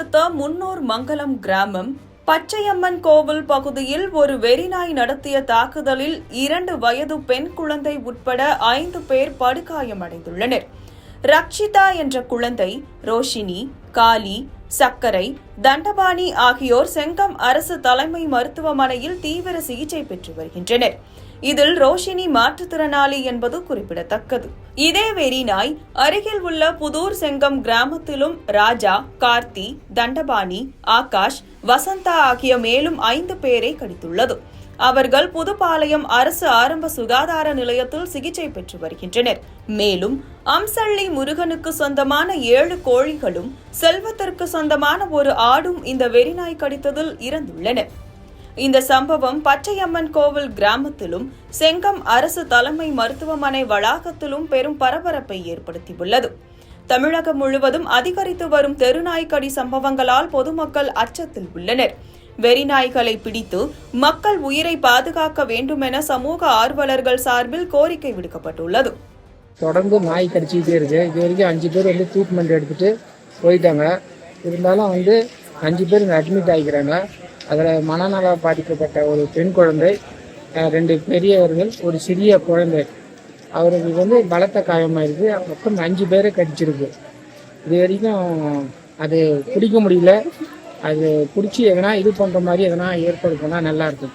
அடுத்த முன்னூர் மங்கலம் கிராமம் பச்சையம்மன் கோவில் பகுதியில் ஒரு வெறிநாய் நடத்திய தாக்குதலில் 2 வயது பெண் குழந்தை உட்பட 5 பேர் படுகாயமடைந்துள்ளனர். ரக்ஷிதா என்ற குழந்தை, ரோஷினி, காளி, சக்கரை, தண்டபாணி ஆகியோர் செங்கம் அரசு தலைமை மருத்துவமனையில் தீவிர சிகிச்சை பெற்று வருகின்றனர். இதில் ரோஷினி மாற்றுத்திறனாளி என்பது குறிப்பிடத்தக்கது. இதே வெறிநாய் அருகில் உள்ள புதூர் செங்கம் கிராமத்திலும் ராஜா, கார்த்தி, தண்டபாணி, ஆகாஷ், வசந்தா ஆகிய மேலும் 5 பேரை கடித்துள்ளது. அவர்கள் புதுப்பாளையம் அரசு ஆரம்ப சுகாதார நிலையத்தில் சிகிச்சை பெற்று வருகின்றனர். மேலும் அம்சள்ளி முருகனுக்கு சொந்தமான 7 கோழிகளும் செல்வத்திற்கு சொந்தமான ஒரு ஆடும் இந்த வெறிநாய் கடித்ததில் இறந்துள்ளன. இந்த சம்பவம் பச்சையம்மன் கோவில் கிராமத்திலும் செங்கம் அரசு தலைமை மருத்துவமனை வளாகத்திலும் பெரும் பரபரப்பை ஏற்படுத்தியுள்ளது. தமிழகம் முழுவதும் அதிகரித்து வரும் தெருநாய்க்கடி சம்பவங்களால் பொதுமக்கள் அச்சத்தில் உள்ளனர். வெறிநாய்களை பிடித்து மக்கள் உயிரை பாதுகாக்க வேண்டும் என சமூக ஆர்வலர்கள் சார்பில் கோரிக்கை விடுக்கப்பட்டுள்ளது. தொடர்ந்து நாய் கடிச்சிக்கிட்டே இருக்கு. இது வரைக்கும் 5 பேர் ட்ரீட்மெண்ட் எடுத்துட்டு போயிட்டாங்க. இருந்தாலும் 5 பேர் அட்மிட் ஆகிக்கிறாங்க. அதில் மனநல பாதிக்கப்பட்ட ஒரு பெண் குழந்தை, 2 பெரியவர்கள், ஒரு சிறிய குழந்தை. அவருக்கு பலத்த காயமாயிருக்கு. மொத்தம் 5 பேரை கடிச்சிருக்கு. இது வரைக்கும் அது பிடிக்க முடியல. அது பிடிச்சி எதனா இது பண்ணுற மாதிரி எதனா ஏற்பாடு பண்ணால் நல்லாயிருக்கும்.